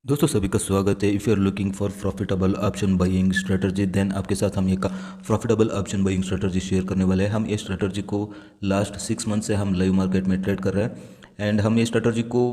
दोस्तों सभी का स्वागत है। If you are looking for profitable option buying strategy then आपके साथ हम एक profitable option buying strategy share करने वाले हैं। हम ये स्ट्रेटजी को लास्ट 6 मंथ से हम लाइव मार्केट में ट्रेड कर रहे हैं एंड हम ये स्ट्रेटजी को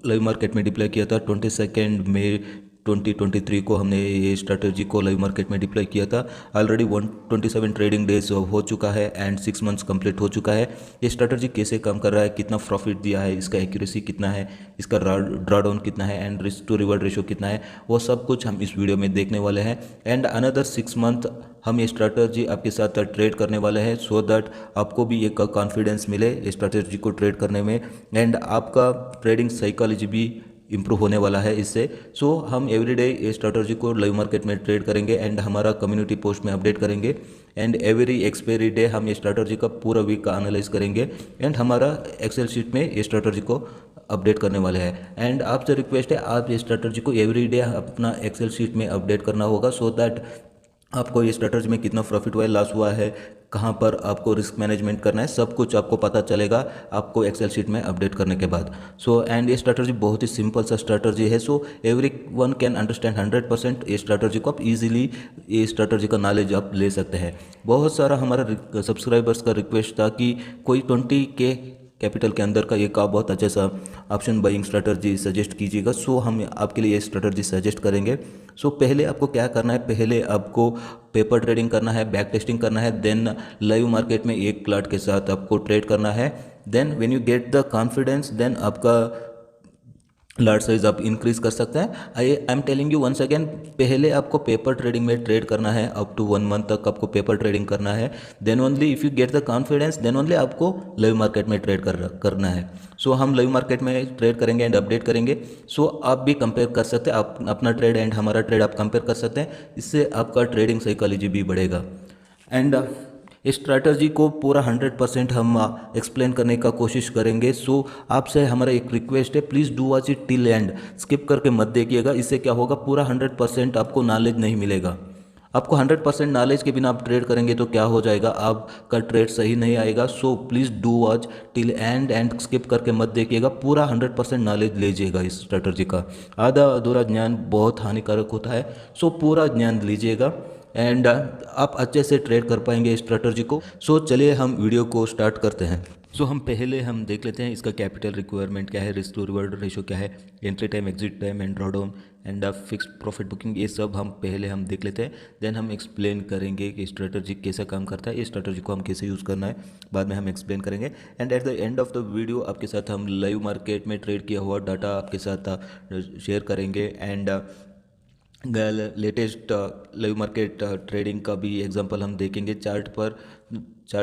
लाइव मार्केट में डिप्लॉय किया था 22 मई 2023 को। हमने ये स्ट्रेटजी को लाइव मार्केट में डिप्लॉय किया था। ऑलरेडी 127 ट्रेडिंग डेज हो चुका है एंड 6 मंथ्स कंप्लीट हो चुका है। ये स्ट्रेटजी कैसे काम कर रहा है, कितना प्रॉफिट दिया है, इसका एक्यूरेसी कितना है, इसका ड्रा डाउन कितना है and risk to reward ratio कितना है, वो सब कुछ हम इस वीडियो में देखने वाले हैं। एंड अनदर 6 मंथ हम ये स्ट्रेटजी आपके साथ ट्रेड करने वाले हैं सो दैट आपको भी एक कॉन्फिडेंस मिले इस स्ट्रेटजी को ट्रेड करने में एंड आपका ट्रेडिंग साइकोलॉजी भी इम्प्रूव होने वाला है इससे। सो हम एवरीडे ये स्ट्रेटजी को लाइव मार्केट में ट्रेड करेंगे एंड हमारा कम्युनिटी पोस्ट में अपडेट करेंगे एंड एवरी एक्सपायरी डे हम ये स्ट्रेटजी का पूरा वीक का एनालाइज करेंगे एंड हमारा एक्सेल शीट में ये स्ट्रेटजी को अपडेट करने वाले हैं। एंड आपसे रिक्वेस्ट है, आप ये स्ट्रेटजी को एवरी डे अपना एक्सेल शीट में अपडेट करना होगा सो दैट आपको ये स्ट्रेटजी में कितना प्रॉफिट हुआ है, लॉस हुआ है, कहाँ पर आपको रिस्क मैनेजमेंट करना है, सब कुछ आपको पता चलेगा आपको एक्सेल शीट में अपडेट करने के बाद। सो एंड ये स्ट्रेटजी बहुत ही सिंपल सा स्ट्रेटजी है। So every one can understand 100%। ये स्ट्रेटजी को आप इजीली ये स्ट्रेटजी का नॉलेज आप ले सकते हैं। बहुत सारा हमारा सब्सक्राइबर्स का रिक्वेस्ट था कि कोई 20K कैपिटल के अंदर का एक बहुत अच्छा सा ऑप्शन बाइंग स्ट्रेटजी सजेस्ट कीजिएगा। सो हम आपके लिए ये स्ट्रेटजी सजेस्ट करेंगे। सो पहले आपको क्या करना है, पहले आपको पेपर ट्रेडिंग करना है, बैक टेस्टिंग करना है, देन लाइव मार्केट में एक प्लाट के साथ आपको ट्रेड करना है। Then when you get the confidence then आपका लार्ज साइज आप इंक्रीज कर सकते हैं। I am telling you once again, पहले आपको पेपर ट्रेडिंग में ट्रेड करना है, अप टू 1 मंथ तक आपको पेपर ट्रेडिंग करना है। Then only if you get the confidence then only आपको लाइव मार्केट में ट्रेड करना है। सो हम लाइव मार्केट में ट्रेड करेंगे एंड अपडेट करेंगे। सो आप भी कंपेयर कर सकते हैं, आप अपना ट्रेड एंड हमारा ट्रेड आप कंपेयर कर सकते हैं। इससे आपका ट्रेडिंग साइकोलॉजी भी बढ़ेगा एंड इस स्ट्रैटेजी को पूरा 100% हम एक्सप्लेन करने का कोशिश करेंगे। सो आपसे हमारा एक रिक्वेस्ट है, please do watch it till and, skip करके मत देखिएगा। इससे क्या होगा, पूरा 100% आपको नॉलेज नहीं मिलेगा। आपको 100% नॉलेज के बिना आप ट्रेड करेंगे तो क्या हो जाएगा, आपका ट्रेड सही नहीं आएगा। So please do watch till and skip करके मत देखिएगा, पूरा 100% नॉलेज लीजिएगा इस स्ट्रैटेजी का। आधा अधूरा ज्ञान बहुत हानिकारक होता है। सो पूरा ज्ञान लीजिएगा एंड आप अच्छे से ट्रेड कर पाएंगे इस स्ट्रैटेजी को। सो चलिए हम वीडियो को स्टार्ट करते हैं। सो हम देख लेते हैं इसका कैपिटल रिक्वायरमेंट क्या है, रिस्क टू रिवॉर्ड रेशो क्या है, entry time, exit time and drawdown and fixed profit booking, ये सब हम पहले हम देख लेते हैं। देन हम एक्सप्लेन करेंगे कि स्ट्रैटेजी कैसे काम करता है, इस स्ट्रैटेजी को हम कैसे यूज़ करना है, बाद में हम एक्सप्लेन करेंगे। And at the end of the video आपके साथ हम लाइव मार्केट में ट्रेड किया हुआ डाटा आपके साथ शेयर करेंगे and latest live market trading का भी एग्जांपल हम देखेंगे। चार्ट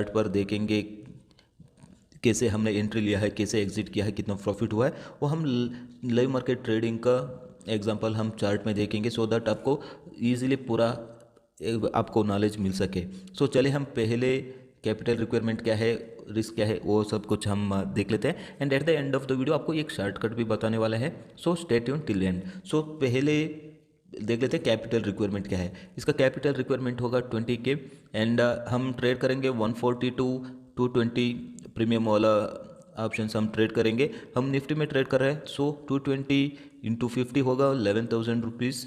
पर देखेंगे कैसे हमने एंट्री लिया है, कैसे एग्जिट किया है, कितना प्रॉफिट हुआ है, वो हम लाइव मार्केट ट्रेडिंग का एग्जांपल हम चार्ट में देखेंगे सो दैट आपको ईजिली पूरा आपको नॉलेज मिल सके। सो चलिए हम पहले कैपिटल रिक्वायरमेंट क्या है, रिस्क क्या है, वो सब कुछ हम देख लेते हैं and at the end of the video आपको एक शॉर्टकट भी बताने वाला है। So stay tune till end. So पहले देख लेते हैं कैपिटल रिक्वायरमेंट क्या है। इसका कैपिटल रिक्वायरमेंट होगा 20K एंड हम ट्रेड करेंगे 140 टू 220 प्रीमियम वाला ऑप्शन हम ट्रेड करेंगे। हम निफ्टी में ट्रेड कर रहे हैं। सो 220 इंटू 50 होगा 11,000 रुपीज़।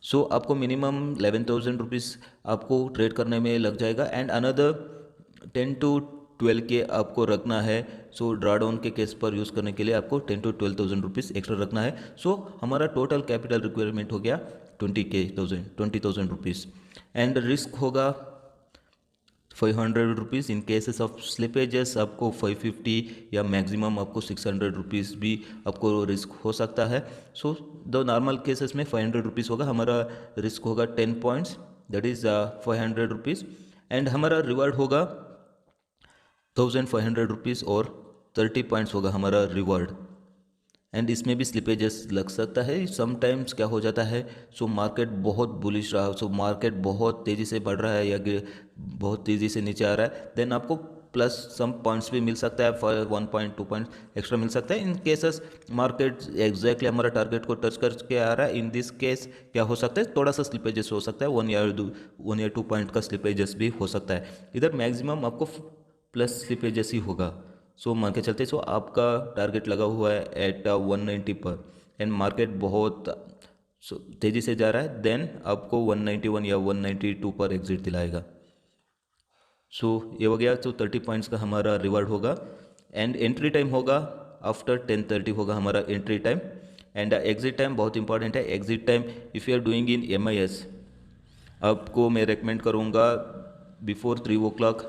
सो आपको मिनिमम 11,000 रुपीज़ आपको ट्रेड करने में लग जाएगा एंड अनदर 10 to 12K आपको रखना है। सो ड्राडाउन के केस पर यूज़ करने के लिए आपको 10 to 12,000 रुपीज़ एक्स्ट्रा रखना है। सो हमारा टोटल कैपिटल रिक्वायरमेंट हो गया 20,000 रुपीज़ एंड रिस्क होगा 500 rupees. In cases of slippages आपको 550 या मैक्सिमम आपको 600 रुपीज़ भी आपको रिस्क हो सकता है। सो दो नॉर्मल केसेस में 500 रुपीज़ होगा, हमारा रिस्क होगा 10 points, that is 500 rupees and हमारा रिवार्ड होगा 1,500 रुपीज़ और 30 पॉइंट्स होगा हमारा रिवार्ड। एंड इसमें भी स्लिपेजेस लग सकता है, समटाइम्स क्या हो जाता है, सो मार्केट बहुत बुलिश रहा, सो मार्केट बहुत तेज़ी से बढ़ रहा है या बहुत तेज़ी से नीचे आ रहा है, देन आपको प्लस सम पॉइंट्स भी मिल सकता है, 1 पॉइंट 2 पॉइंट एक्स्ट्रा मिल सकता है। इन केसेस मार्केट एग्जैक्टली हमारा टारगेट को टच करके आ रहा है, इन दिस केस क्या हो सकता है, थोड़ा सा स्लिपेजेस हो सकता है, 1 या 2 पॉइंट का स्लिपेजेस भी हो सकता है। इधर मैक्सिमम आपको प्लस स्लिपेजेस ही होगा। सो मान के चलते, सो आपका टारगेट लगा हुआ है एट 190 पर एंड मार्केट बहुत तेज़ी से जा रहा है, देन आपको 191 या 192 पर एग्जिट दिलाएगा। सो ये हो गया। तो 30 पॉइंट्स का हमारा रिवार्ड होगा एंड एंट्री टाइम होगा आफ्टर 10:30 होगा हमारा entry time. And exit time बहुत इंपॉर्टेंट है। Exit time if you are doing in MIS, आपको मैं रेकमेंड करूँगा बिफोर 3 o'clock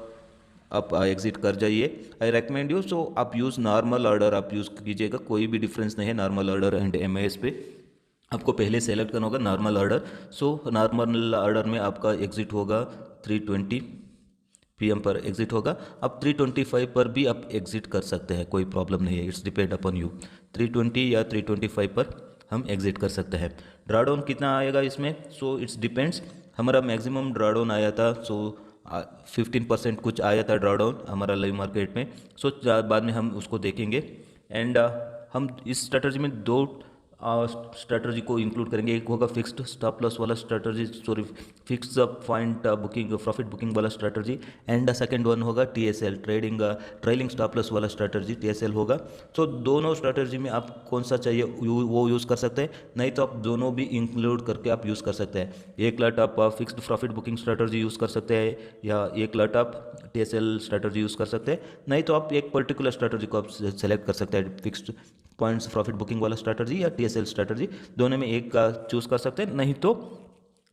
आप एग्जिट कर जाइए। I recommend you. सो आप यूज़ नॉर्मल ऑर्डर आप यूज़ कीजिएगा, कोई भी डिफरेंस नहीं है नॉर्मल ऑर्डर एंड MIS पे। आपको पहले सेलेक्ट करना होगा normal order. So normal order में आपका एग्जिट होगा 3:20 PM पर एग्जिट होगा। आप 3:25 पर भी आप एग्जिट कर सकते हैं, कोई प्रॉब्लम नहीं है, इट्स डिपेंड अपॉन यू। 3:20 या 3:25 पर हम एग्जिट कर सकते हैं। ड्राडाउन कितना आएगा इसमें? So it's depends. हमारा मैक्सिमम ड्राडाउन आया था 15% कुछ आया था ड्राडाउन हमारा लाइव मार्केट में। सो बाद में हम उसको देखेंगे। एंड हम इस स्ट्रेटजी में 2 स्ट्रेटजी को इंक्लूड करेंगे। एक होगा फिक्स्ड स्टॉप लॉस वाला strategy, sorry fixed point booking profit booking वाला स्ट्रेटजी। एंड सेकंड वन होगा TSL ट्रेलिंग स्टॉप लॉस वाला स्ट्रेटजी, TSL होगा। तो दोनों स्ट्रेटजी में आप कौन सा चाहिए वो यूज़ कर सकते हैं, नहीं तो आप दोनों भी इंक्लूड करके आप यूज़ कर सकते हैं। एक लट आप fixed profit booking strategy use कर सकते हैं या एक लट आप TSL स्ट्रेटजी यूज़ कर सकते हैं, नहीं तो आप एक पर्टिकुलर स्ट्रेटजी को आप सेलेक्ट कर सकते हैं। फिक्स्ड पॉइंट्स प्रॉफिट बुकिंग वाला स्ट्रेटजी या TSL स्ट्रेटजी, दोनों में एक का चूज़ कर सकते हैं, नहीं तो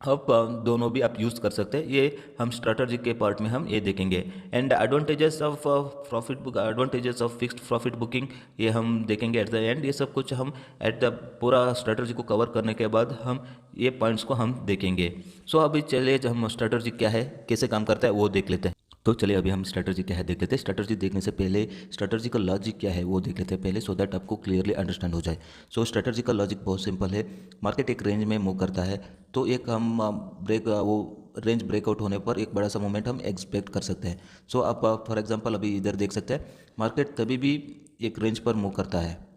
आप दोनों भी आप यूज़ कर सकते हैं। ये हम स्ट्रेटजी के पार्ट में हम ये देखेंगे। And advantages of profit book, advantages of fixed profit booking, ये हम देखेंगे एट द एंड। ये सब कुछ हम एट द पूरा स्ट्रेटजी को कवर करने के बाद हम ये पॉइंट्स को हम देखेंगे। सो अभी चलिए हम स्ट्रेटजी क्या है, कैसे काम करता है वो देख लेते हैं। तो चलिए अभी हम स्ट्रेटजी क्या है देख लेते हैं। स्ट्रेटजी देखने से पहले स्ट्रेटजी का लॉजिक क्या है वो देख लेते हैं पहले, सो दैट आपको क्लियरली अंडरस्टैंड हो जाए। सो स्ट्रेटजी का लॉजिक बहुत सिंपल है। मार्केट एक रेंज में मूव करता है, तो एक हम वो रेंज ब्रेकआउट होने पर एक बड़ा सा मोमेंट हम एक्सपेक्ट कर सकते हैं। सो आप फॉर एग्जांपल अभी इधर देख सकते हैं, मार्केट तभी भी एक रेंज पर मूव करता है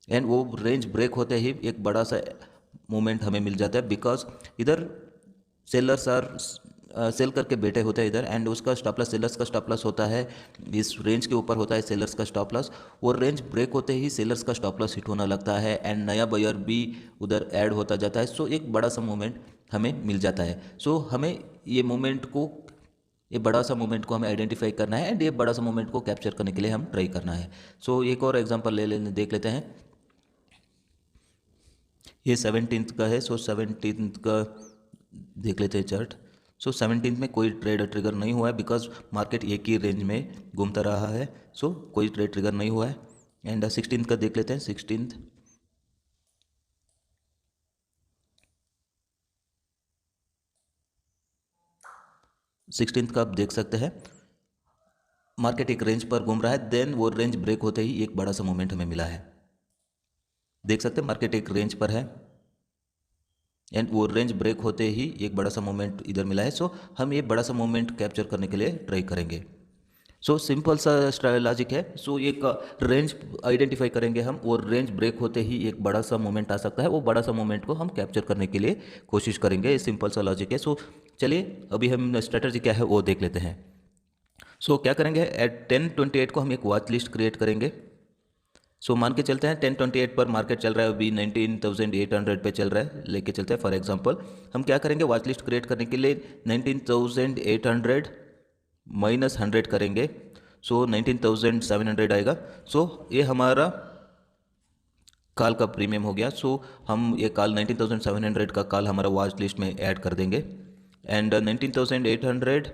एंड वो रेंज ब्रेक होते ही एक बड़ा सा मोमेंट हमें मिल जाता है, बिकॉज इधर सेलर्स आर सेल करके बैठे होते हैं इधर, एंड उसका स्टॉप लॉस, सेलर्स का स्टॉप लॉस होता है इस रेंज के ऊपर होता है सेलर्स का स्टॉप लॉस। और रेंज ब्रेक होते ही सेलर्स का स्टॉप लॉस हिट होना लगता है एंड नया बायर भी उधर ऐड होता जाता है। सो एक बड़ा सा मूवमेंट हमें मिल जाता है। सो हमें ये मूवमेंट को, ये बड़ा सा मूवमेंट को हमें आइडेंटिफाई करना है एंड ये बड़ा सा मूवमेंट को कैप्चर करने के लिए हम ट्राई करना है। सो एक और एग्जांपल देख लेते हैं। ये 17th का है। सो 17th का देख लेते हैं चार्ट। सो 17th में कोई ट्रेड ट्रिगर नहीं हुआ है, बिकॉज मार्केट एक ही रेंज में घूमता रहा है। सो कोई ट्रेड ट्रिगर नहीं हुआ है। एंड 16th का देख लेते हैं। 16th का आप देख सकते हैं, मार्केट एक रेंज पर घूम रहा है, देन वो रेंज ब्रेक होते ही एक बड़ा सा मोमेंट हमें मिला है। देख सकते हैं मार्केट एक रेंज पर है एंड वो रेंज ब्रेक होते ही एक बड़ा सा मोमेंट इधर मिला है। सो हम ये बड़ा सा मोमेंट कैप्चर करने के लिए ट्राई करेंगे। सो सिंपल सा लॉजिक है। सो एक रेंज आइडेंटिफाई करेंगे हम, और रेंज ब्रेक होते ही एक बड़ा सा मोमेंट आ सकता है, वो बड़ा सा मोमेंट को हम कैप्चर करने के लिए कोशिश करेंगे। ये सिंपल सा लॉजिक है। सो चलिए अभी हम स्ट्रेटजी क्या है वो देख लेते हैं। सो क्या करेंगे, एट 10:28 को हम एक वॉच लिस्ट क्रिएट करेंगे। सो मान के चलते हैं 10:28 पर मार्केट चल रहा है, अभी 19,800 पे चल रहा है, लेके चलते हैं। फॉर एग्जांपल हम क्या करेंगे, वॉच लिस्ट क्रिएट करने के लिए 19,800 माइनस 100 करेंगे। सो 19,700 आएगा। सो ये हमारा कॉल का प्रीमियम हो गया। सो हम ये कॉल 19,700 का कॉल हमारा वॉच लिस्ट में ऐड कर देंगे। एंड 19,800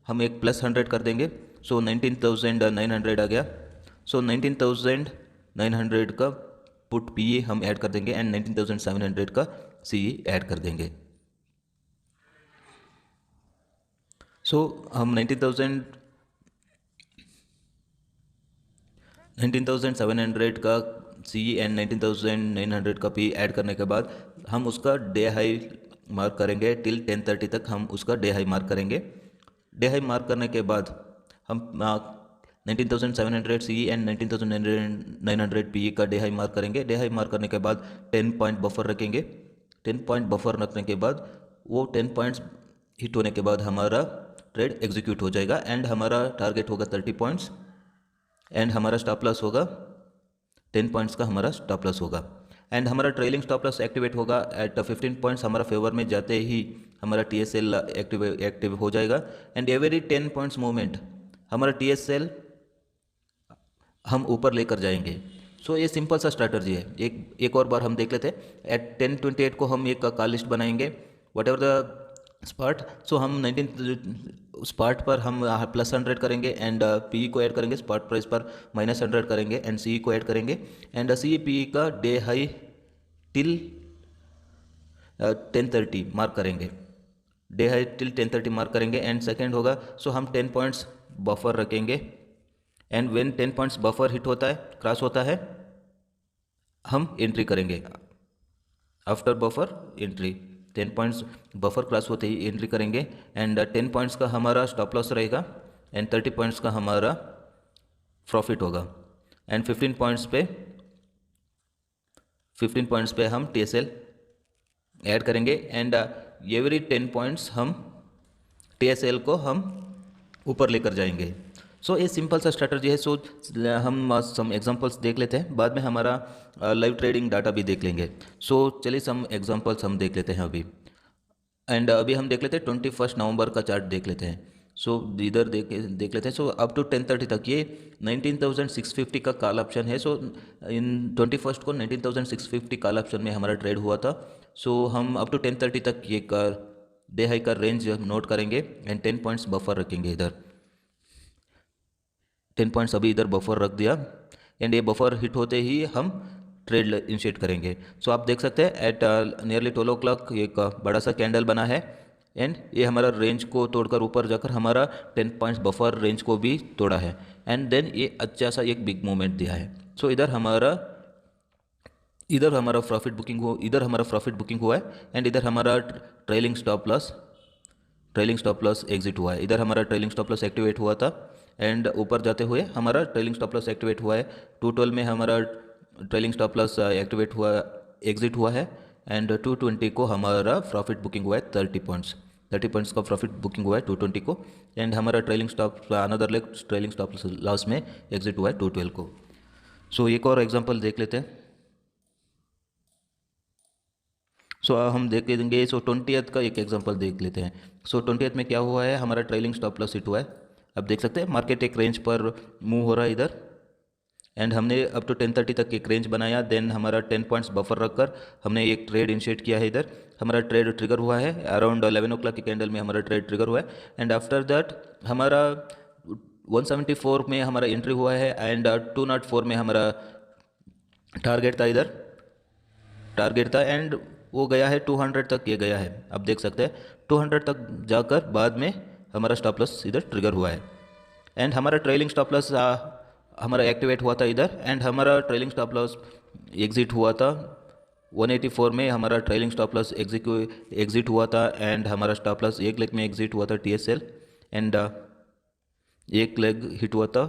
हम एक प्लस 100 कर देंगे। सो 19,900 आ गया। सो 19,900 का पुट PE हम ऐड कर देंगे एंड 19,700 का CE ऐड कर देंगे। सो हम 19,700 का CE एंड 19,900 का PE ऐड करने के बाद हम उसका डे हाई मार्क करेंगे। टिल 10:30 तक हम उसका डे हाई मार्क करेंगे। डे हाई मार्क करने के बाद हम 19,700 CE एंड 19,900 PE का डे हाई मार्क करेंगे। डे हाई मार्क करने के बाद 10 पॉइंट बफर रखेंगे। 10 पॉइंट बफर रखने के बाद वो 10 पॉइंट्स हिट होने के बाद हमारा ट्रेड एग्जीक्यूट हो जाएगा एंड हमारा टारगेट होगा 30 पॉइंट्स एंड हमारा स्टॉप लॉस होगा 10 पॉइंट्स का हमारा स्टॉप लॉस होगा। एंड हमारा ट्रेलिंग स्टॉप लॉस एक्टिवेट होगा एट 15 पॉइंट्स हमारा फेवर में जाते ही हमारा TSL एक्टिव हो जाएगा। एंड एवरी 10 पॉइंट्स मूवमेंट हमारा TSL हम ऊपर लेकर जाएंगे। सो ये सिंपल सा स्ट्रैटेजी है। एक और बार हम देख लेते हैं। एट 10:28 को हम एक कॉल लिस्ट बनाएंगे वट एवर द स्पार्ट। सो हम 19 स्पार्ट पर हम +100 करेंगे एंड PE को ऐड करेंगे, स्पार्ट प्राइस पर -100 करेंगे एंड CE को ऐड करेंगे एंड CE PE का डे हाई टिल 10:30 मार्क करेंगे, डे हाई टिल 10:30 मार्क करेंगे। एंड सेकेंड होगा सो हम 10 पॉइंट्स बफर रखेंगे and when 10 points buffer hit होता है, क्रॉस होता है, हम एंट्री करेंगे। After buffer entry 10 points buffer cross होते ही एंट्री करेंगे एंड 10 पॉइंट्स का हमारा स्टॉप लॉस रहेगा एंड 30 पॉइंट्स का हमारा प्रॉफिट होगा। एंड 15 पॉइंट्स पे हम TSL ऐड करेंगे एंड एवरी 10 पॉइंट्स हम TSL को हम ऊपर लेकर जाएंगे। सो ये सिंपल सा स्ट्रैटेजी है। सो हम सम एग्जांपल्स देख लेते हैं, बाद में हमारा लाइव ट्रेडिंग डाटा भी देख लेंगे। सो चलिए सम एग्जांपल्स हम देख लेते हैं अभी। एंड अभी हम देख लेते हैं 21 नवंबर का चार्ट देख लेते हैं। सो इधर देख लेते हैं। सो अप टू 10:30 तक ये 19,650 का कॉल ऑप्शन है। सो इन 21 को 19,650 कॉल ऑप्शन में हमारा ट्रेड हुआ था। सो हम अप टू 10:30 तक ये डे हाई का रेंज नोट करेंगे एंड 10 पॉइंट्स बफर रखेंगे। इधर 10 पॉइंट्स अभी इधर बफर रख दिया एंड ये बफर हिट होते ही हम ट्रेड इनिशिएट करेंगे। सो आप देख सकते हैं एट नियरली 12 o'clock एक बड़ा सा कैंडल बना है एंड ये हमारा रेंज को तोड़कर ऊपर जाकर हमारा 10 पॉइंट्स बफर रेंज को भी तोड़ा है एंड देन ये अच्छा सा एक बिग मूवमेंट दिया है। सो इधर हमारा प्रॉफिट बुकिंग हुआ है एंड इधर हमारा ट्रेलिंग स्टॉप लॉस एग्जिट हुआ है। इधर हमारा ट्रेलिंग स्टॉप लॉस एक्टिवेट हुआ था एंड ऊपर जाते हुए हमारा ट्रेलिंग स्टॉप लॉस एक्टिवेट हुआ है। 212 में हमारा ट्रेलिंग स्टॉप लॉस एग्जिट हुआ है एंड 220 को हमारा प्रॉफिट बुकिंग हुआ है 30 पॉइंट्स का प्रॉफिट बुकिंग हुआ है 220 को एंड हमारा ट्रेलिंग स्टॉप लॉस में एग्जिट हुआ है 212 को। सो एक और एग्जांपल देख लेते हैं। सो हम देख लेंगे। सो 20th का एक एग्जांपल देख लेते हैं। सो 20th में क्या हुआ है, हमारा ट्रेलिंग स्टॉप लॉस हिट हुआ है। अब देख सकते हैं मार्केट एक रेंज पर मूव हो रहा है इधर एंड हमने अप टू 10:30 तक एक रेंज बनाया। देन हमारा 10 पॉइंट्स बफर रखकर हमने एक ट्रेड इनिशिएट किया है। इधर हमारा ट्रेड ट्रिगर हुआ है अराउंड 11 o'clock की कैंडल में हमारा ट्रेड ट्रिगर हुआ है एंड आफ्टर दैट हमारा 174 में हमारा एंट्री हुआ है एंड 204 में हमारा टारगेट था एंड वो गया है 200 तक, ये गया है। अब देख सकते हैं 200 तक जाकर बाद में हमारा स्टॉप लॉस इधर ट्रिगर हुआ है एंड हमारा ट्रेलिंग स्टॉप लॉस हमारा एक्टिवेट हुआ था इधर एंड हमारा ट्रेलिंग स्टॉप लॉस एग्जिट हुआ था 184 में। हमारा ट्रेलिंग स्टॉप लॉस एग्जिट हुआ था एंड हमारा स्टॉप लॉस एक लेग में एग्जिट हुआ था TSL एंड एक लेग हिट हुआ था,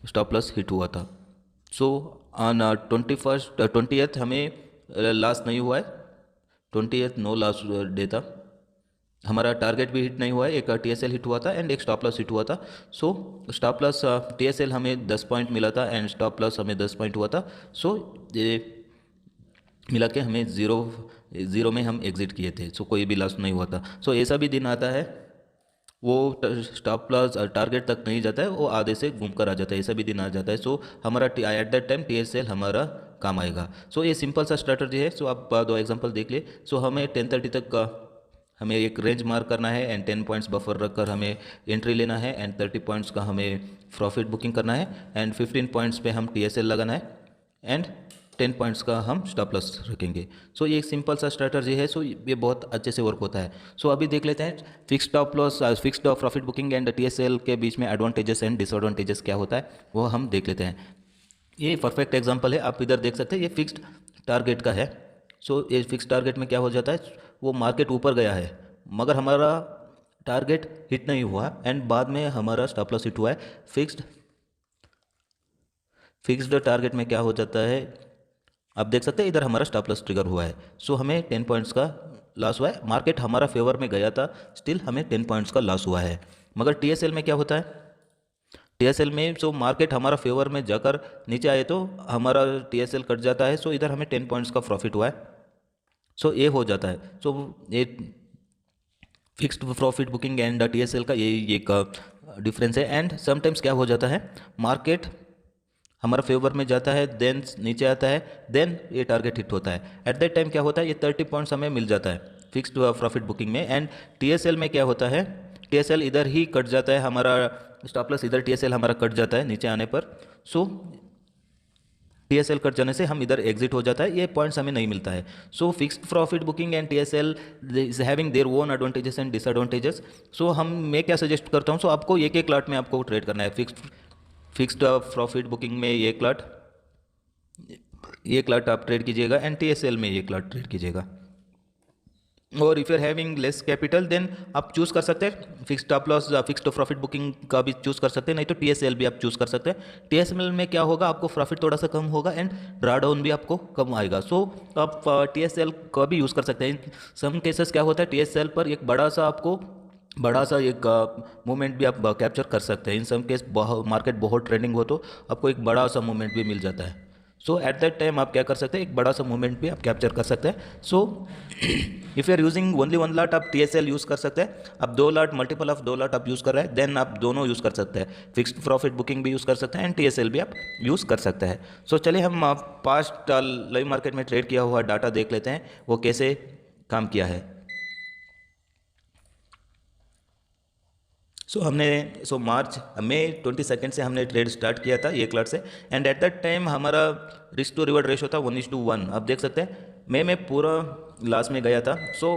स्टॉप लॉस हिट हुआ था। सो ऑन 20th हमें लॉस नहीं हुआ है, 20th नो लॉस डे था। हमारा टारगेट भी हिट नहीं हुआ है, एक TSL हिट हुआ था एंड एक स्टॉप लॉस हिट हुआ था। सो स्टॉप लॉस TSL हमें 10 पॉइंट मिला था एंड स्टॉप लॉस हमें 10 पॉइंट हुआ था। सो ये मिला के हमें ज़ीरो में हम एग्जिट किए थे। सो कोई भी लॉस नहीं हुआ था। सो ऐसा भी दिन आता है वो स्टॉप लॉस टारगेट तक नहीं जाता है, वो आधे से घूम कर आ जाता है, ऐसा भी दिन आ जाता है। सो हमारा एट दैट टाइम TSL हमारा काम आएगा। सो ये सिंपल सा स्ट्रैटेजी है। सो आप दो एग्जांपल देख लिए। सो हमें 10:30 तक हमें एक रेंज मार्क करना है एंड 10 पॉइंट्स बफर रखकर हमें एंट्री लेना है एंड 30 पॉइंट्स का हमें प्रॉफिट बुकिंग करना है एंड 15 पॉइंट्स पे हम TSL लगाना है एंड 10 पॉइंट्स का हम स्टॉप लॉस रखेंगे। सो ये एक सिंपल सा स्ट्रैटेजी है। सो ये बहुत अच्छे से वर्क होता है। सो अभी देख लेते हैं fixed profit booking and TSL के बीच में एडवांटेजेस एंड डिसएडवांटेजेस क्या होता है वो हम देख लेते हैं। ये परफेक्ट एग्जांपल है, आप इधर देख सकते हैं, ये फिक्स्ड टारगेट का है। सो ये फिक्स्ड टारगेट में क्या हो जाता है, वो मार्केट ऊपर गया है मगर हमारा टारगेट हिट नहीं हुआ एंड बाद में हमारा स्टॉप लॉस हिट हुआ है। फिक्स्ड टारगेट में क्या हो जाता है, आप देख सकते हैं इधर हमारा स्टॉप लॉस ट्रिगर हुआ है। सो हमें 10 पॉइंट्स का लॉस हुआ है, मार्केट हमारा फेवर में गया था, स्टिल हमें 10 पॉइंट्स का लॉस हुआ है। मगर TSL में क्या होता है, टीएसएल में सो मार्केट हमारा फेवर में जाकर नीचे आए तो हमारा टीएसएल कट जाता है, सो इधर हमें 10 पॉइंट्स का प्रॉफिट हुआ है। सो ये हो जाता है। सो ये fixed profit booking and TSL का ये एक डिफरेंस है। एंड समटाइम्स क्या हो जाता है, मार्केट हमारा फेवर में जाता है, देन नीचे आता है, देन ये टारगेट हिट होता है। एट दैट टाइम क्या होता है, ये 30 पॉइंट्स हमें मिल जाता है फिक्स्ड प्रॉफिट बुकिंग में। एंड टीएसएल में क्या होता है, टीएसएल इधर ही कट जाता है, हमारा स्टॉप लॉस इधर टीएसएल हमारा कट जाता है नीचे आने पर। सो टीएसएल कट जाने से हम इधर एग्जिट हो जाता है, ये पॉइंट्स हमें नहीं मिलता है। So fixed profit booking and TSL is having their own advantages and disadvantages. So मैं क्या सजेस्ट करता हूँ, सो आपको एक एक लाट में आपको ट्रेड करना है। फिक्स्ड प्रॉफिट बुकिंग में एक लाट आप ट्रेड कीजिएगा, एंड टीएसएल में एक लाट ट्रेड कीजिएगा। और if you are having less capital then आप चूज़ कर सकते हैं fixed stop loss, fixed profit booking का भी चूज़ कर सकते हैं, नहीं तो टीएसएल भी आप चूज़ कर सकते हैं। टीएसएल में क्या होगा, आपको प्रॉफिट थोड़ा सा कम होगा एंड ड्राडाउन भी आपको कम आएगा। सो आप टीएसएल का भी यूज़ कर सकते हैं। सम केसेस क्या होता है, टीएसएल पर एक बड़ा सा एक मूवमेंट भी आप कैप्चर कर सकते हैं। इन सम केस मार्केट बहुत ट्रेंडिंग हो तो आपको एक बड़ा सा मूवमेंट भी मिल जाता है। सो एट दैट टाइम आप क्या कर सकते हैं, एक बड़ा सा मूवमेंट भी आप कैप्चर कर सकते हैं। So if you are using only 1 lot आप टीएसएल यूज़ कर सकते हैं। आप 2 लाट मल्टीपल ऑफ 2 लाट आप यूज़ कर रहे हैं, देन आप दोनों यूज़ कर सकते हैं। फिक्स्ड प्रॉफिट बुकिंग भी यूज़ कर सकते हैं एंड टीएसएल भी आप यूज़ कर सकते हैं। सो चलिए हम पास्ट लाइव मार्केट में ट्रेड किया हुआ डाटा देख लेते हैं, वो कैसे काम किया है। मई 22 से हमने ट्रेड स्टार्ट किया था 1 लाख से, एंड एट दैट टाइम हमारा रिस्क टू रिवॉर्ड रेशो था 1:1। आप देख सकते हैं मई में पूरा लॉस में गया था। सो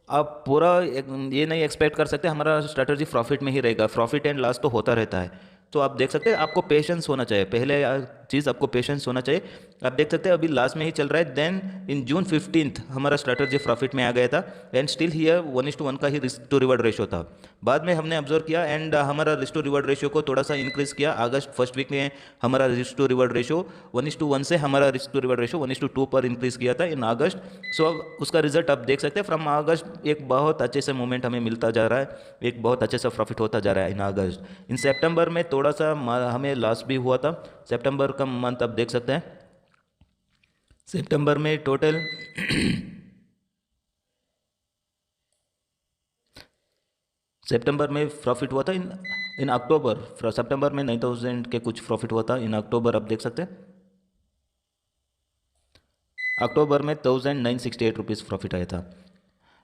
आप पूरा ये नहीं एक्सपेक्ट कर सकते हमारा स्ट्रैटेजी प्रॉफिट में ही रहेगा, प्रॉफिट एंड लॉस तो होता रहता है। तो आप देख सकते हैं आपको पेशेंस होना चाहिए, पहले चीज़ आपको पेशेंस होना चाहिए। आप देख सकते हैं अभी लास्ट में ही चल रहा है, देन इन जून 15 हमारा स्ट्रैटेजी प्रॉफिट में आ गया था, एंड स्टिल हियर 1:1 का ही रिस्क टू रिवॉर्ड रेशो था। बाद में हमने ऑब्जर्व किया एंड हमारा रिस्क टू रिवॉर्ड रेशो को थोड़ा सा इंक्रीज किया। अगस्त फर्स्ट वीक में हमारा रिस्क टू रिवॉर्ड रेशो 1:1 से हमारा रिस्क टू रिवॉर्ड रेशो 1:2 पर इंक्रीज किया था इन अगस्त। सो अब उसका रिजल्ट आप देख सकते हैं, फ्रॉम अगस्त एक बहुत अच्छे से मूवमेंट हमें मिलता जा रहा है, एक बहुत अच्छे से प्रॉफिट होता जा रहा है इन अगस्त। इन सितंबर में थोड़ा सा हमें लॉस भी हुआ था। सितंबर का मंथ आप देख सकते हैं, सितंबर में टोटल सितंबर में प्रॉफिट हुआ था। इन अक्टूबर, सितंबर में 9000 के कुछ प्रॉफिट हुआ था। इन अक्टूबर आप देख सकते हैं, अक्टूबर में 1968 रुपीज़ प्रॉफिट आया था।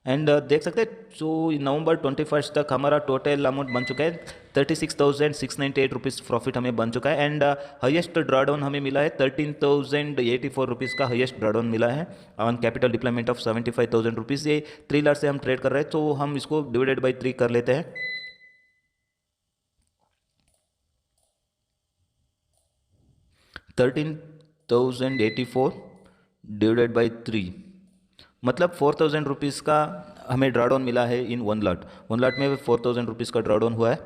एंड देख सकते हैं सो नवंबर 21 तक हमारा टोटल अमाउंट बन चुका है 36,698 रुपीज़ प्रॉफिट हमें बन चुका है। एंड हाईएस्ट ड्रॉडाउन हमें मिला है 13,084 रुपीज़ का हाईएस्ट ड्रॉडाउन मिला है on capital deployment of 75,000 rupees. ये 3 लाख से हम ट्रेड कर रहे हैं, तो हम इसको डिवाइडेड बाई 3 कर लेते हैं। 13,084 डिवाइडेड बाई 3 मतलब 4,000 रुपीज़ का हमें ड्रॉडाउन मिला है इन 1 लाट में 4,000 रुपीज़ का ड्रॉडाउन हुआ है।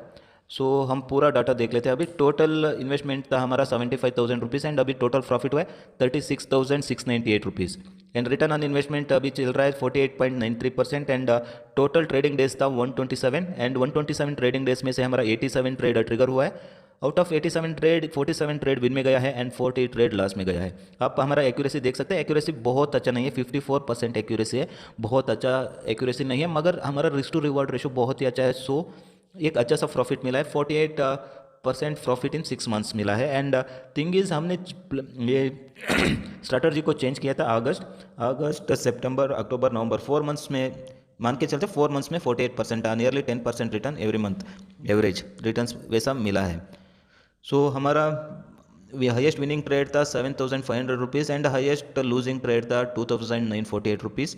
सो हम पूरा डाटा देख लेते हैं। अभी टोटल इन्वेस्टमेंट था हमारा 75,000 रुपीज़, एंड अभी टोटल प्रॉफिट हुआ है 36,698 rupees. And return on investment अभी चल रहा है 48.93%। एंड टोटल ट्रेडिंग डेज था 127, एंड 127 ट्रेडिंग डेज में से हमारा 87 ट्रेड ट्रिगर हुआ है। Out of 87 trade 47 trade win में गया है एंड 40 ट्रेड लॉस में गया है। आप हमारा एक्यूरेसी देख सकते हैं, एक्यूरेसी बहुत अच्छा नहीं है, 54% एक्यूरेसी है, बहुत अच्छा एक्यूरेसी नहीं है, मगर हमारा रिस्क टू रिवॉर्ड रेशो बहुत ही अच्छा है। सो एक अच्छा सा प्रॉफिट मिला है, 48% प्रॉफिट इन 6 मंथ्स मिला है। एंड थिंग इज हमने ये स्ट्रैटेजी को चेंज किया था अगस्त सितंबर अक्टूबर नवंबर 4 मंथ्स में, मान के चलते 4 मंथ्स में 48% nearly 10% return every month average returns वैसा मिला है। सो हमारा हाईएस्ट विनिंग ट्रेड था 7,500 rupees, and highest losing trade था 2,948 rupees.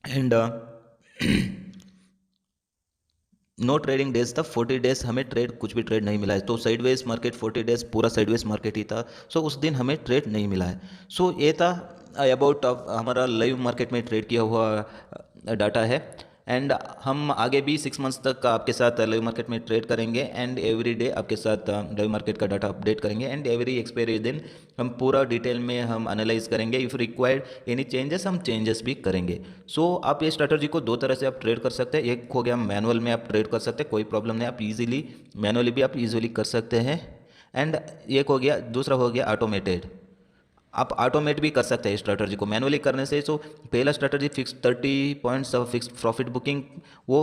And no trading days था 40 डेज, हमें कुछ भी ट्रेड नहीं मिला है। तो साइडवेज मार्केट 40 डेज पूरा साइडवेज मार्केट ही था। सो उस दिन हमें ट्रेड नहीं मिला है। सो ये था अबाउट हमारा लाइव मार्केट में ट्रेड किया हुआ डाटा है। एंड हम आगे भी 6 मंथ्स तक आपके साथ लाइव मार्केट में ट्रेड करेंगे एंड एवरी डे आपके साथ लाइव मार्केट का डाटा अपडेट करेंगे एंड एवरी एक्सपायरी दिन हम पूरा डिटेल में हम एनालाइज करेंगे। इफ़ रिक्वायर्ड एनी चेंजेस हम चेंजेस भी करेंगे। सो आप ये स्ट्रैटेजी को दो तरह से आप ट्रेड कर सकते हैं। एक हो गया मैनुअल में आप ट्रेड कर सकते हैं, कोई प्रॉब्लम नहीं, आप इजीली मैनुअली भी आप इजीली कर सकते हैं। एंड एक हो गया, दूसरा हो गया ऑटोमेटेड। आप ऑटोमेट भी कर सकते हैं स्ट्रैटेजी को मैनुअली करने से। सो पहला strategy fix 30 points fix profit booking, वो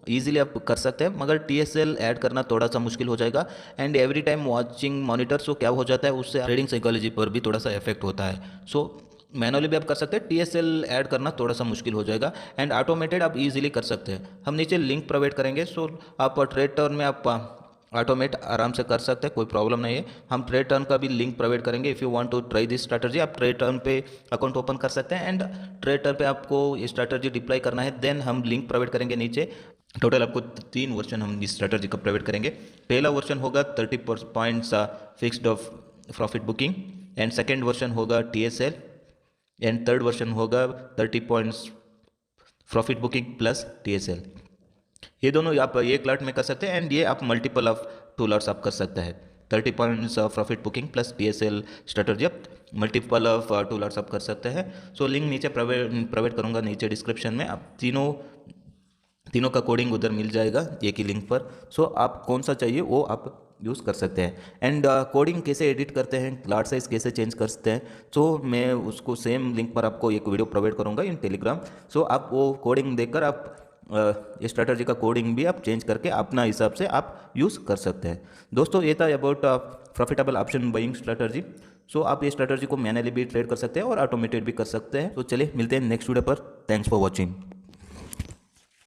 इजीली आप कर सकते हैं, मगर टीएसएल ऐड करना थोड़ा सा मुश्किल हो जाएगा। And every time watching monitor, so क्या हो जाता है उससे ट्रेडिंग साइकोलॉजी पर भी थोड़ा सा इफेक्ट होता है। सो मैनुअली भी आप कर सकते हैं, टीएसएल ऐड करना थोड़ा सा मुश्किल हो जाएगा। एंड ऑटोमेटेड आप इजीली कर सकते हैं, हम नीचे लिंक प्रोवाइड करेंगे। सो आप ट्रेड टर्न में आप ऑटोमेट आराम से कर सकते हैं, कोई प्रॉब्लम नहीं है। हम ट्रेड टर्न का भी लिंक प्रोवाइड करेंगे। If you want to try this strategy, आप ट्रेड टर्न पे अकाउंट ओपन कर सकते हैं एंड ट्रेड टर्न पे आपको ये स्ट्रैटेजी डिप्लॉय करना है, देन हम लिंक प्रोवाइड करेंगे नीचे। टोटल आपको 3 वर्जन हम इस स्ट्रैटेजी का प्रोवाइड करेंगे। पहला वर्जन होगा 30 points fixed of profit booking and second version होगा टीएसएल एंड थर्ड वर्जन होगा 30 points profit booking plus TSL. ये दोनों आप एक लॉट में कर सकते हैं एंड ये आप मल्टीपल ऑफ 2 लॉट्स आप कर सकते हैं। 30 points of profit booking plus TSL strategy आप मल्टीपल ऑफ 2 लॉट्स आप कर सकते हैं। सो लिंक नीचे प्रोवाइड करूँगा नीचे डिस्क्रिप्शन में, आप तीनों का कोडिंग उधर मिल जाएगा एक ही लिंक पर। सो आप कौन सा चाहिए वो आप यूज़ कर सकते हैं। एंड कोडिंग कैसे एडिट करते हैं, लार्ज साइज कैसे चेंज करते हैं, तो मैं उसको सेम लिंक पर आपको एक वीडियो प्रोवाइड करूँगा इन टेलीग्राम। सो आप वो कोडिंग देखकर आप ये स्ट्रैटेजी का कोडिंग भी आप चेंज करके अपना हिसाब से आप यूज़ कर सकते हैं। दोस्तों ये था about profitable option buying strategy. So आप ये स्ट्रैटेजी को मैनुअली भी ट्रेड कर सकते हैं और ऑटोमेटेड भी कर सकते हैं। तो चलिए मिलते हैं नेक्स्ट वीडियो पर। Thanks for watching.